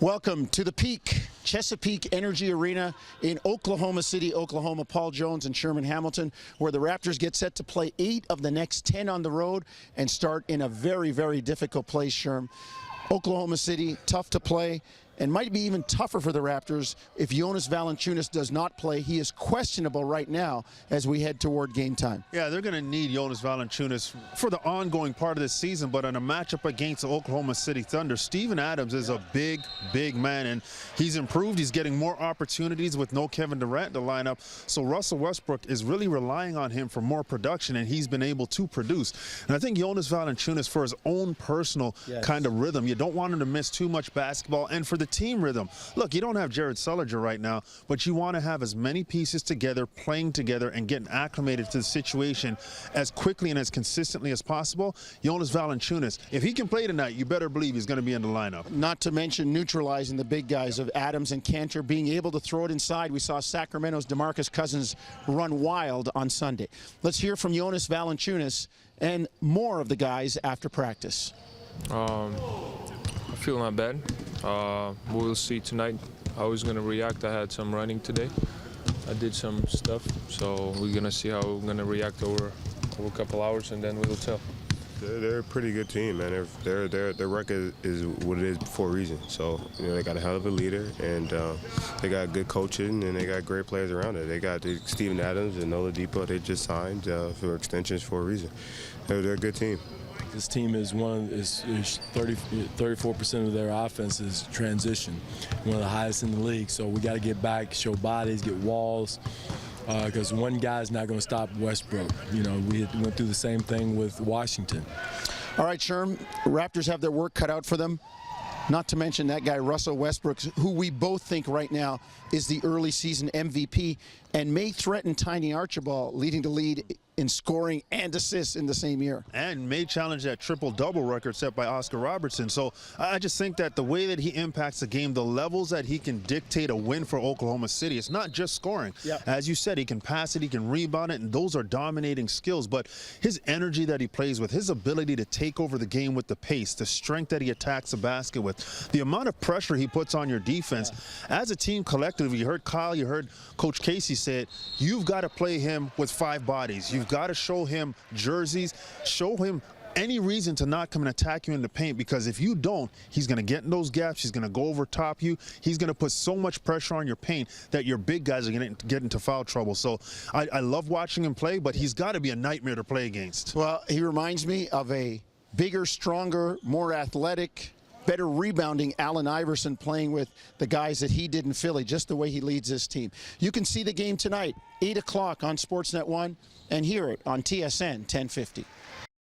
Welcome to the Peak, Chesapeake Energy Arena in Oklahoma City, Oklahoma. Paul Jones and Sherman Hamilton, where the Raptors get set to play 8 of the next 10 on the road and start in a very, very difficult place, Sherm. Oklahoma City, tough to play, and might be even tougher for the Raptors if Jonas Valanciunas does not play. He is questionable right now as we head toward game time. Yeah, they're going to need Jonas Valanciunas for the ongoing part of this season, but in a matchup against the Oklahoma City Thunder, Steven Adams is a big, big man, and he's improved. He's getting more opportunities with no Kevin Durant in the lineup, so Russell Westbrook is really relying on him for more production, and he's been able to produce. And I think Jonas Valanciunas, for his own personal kind of rhythm, you don't want him to miss too much basketball, and for the team rhythm. Look, you don't have Jared Sullinger right now, but you want to have as many pieces together, playing together, and getting acclimated to the situation as quickly and as consistently as possible. Jonas Valanciunas, if he can play tonight, you better believe he's going to be in the lineup. Not to mention neutralizing the big guys of Adams and Cantor, being able to throw it inside. We saw Sacramento's DeMarcus Cousins run wild on Sunday. Let's hear from Jonas Valanciunas and more of the guys after practice. I feel not bad. We'll see tonight how he's going to react. I had some running today. I did some stuff, so we're going to see how we're going to react over a couple hours, and then we'll tell. They're a pretty good team, man. Their record is what it is for a reason. So, you know, they got a hell of a leader, and they got good coaching, and they got great players around it. They got Steven Adams and Oladipo they just signed for extensions for a reason. They're a good team. This team is 34% of their offense is transition, one of the highest in the league. So we got to get back, show bodies, get walls, because one guy's not going to stop Westbrook. You know, we went through the same thing with Washington. All right, Sherm, Raptors have their work cut out for them. Not to mention that guy, Russell Westbrook, who we both think right now is the early season MVP and may threaten Tiny Archibald, leading the lead in scoring and assists in the same year. And may challenge that triple-double record set by Oscar Robertson. So I just think that the way that he impacts the game, the levels that he can dictate a win for Oklahoma City, it's not just scoring. Yep. As you said, he can pass it, he can rebound it, and those are dominating skills. But his energy that he plays with, his ability to take over the game with the pace, the strength that he attacks the basket with, the amount of pressure he puts on your defense. As a team collectively, you heard Kyle, you heard Coach Casey say it, you've got to play him with 5 bodies. You've got to show him jerseys, show him any reason to not come and attack you in the paint, because if you don't, he's going to get in those gaps, he's going to go over top you, he's going to put so much pressure on your paint that your big guys are going to get into foul trouble. So I love watching him play, but he's got to be a nightmare to play against. Well, he reminds me of a bigger, stronger, more athletic, better rebounding Allen Iverson playing with the guys that he did in Philly, just the way he leads this team. You can see the game tonight, 8 o'clock on Sportsnet 1, and hear it on TSN 1050.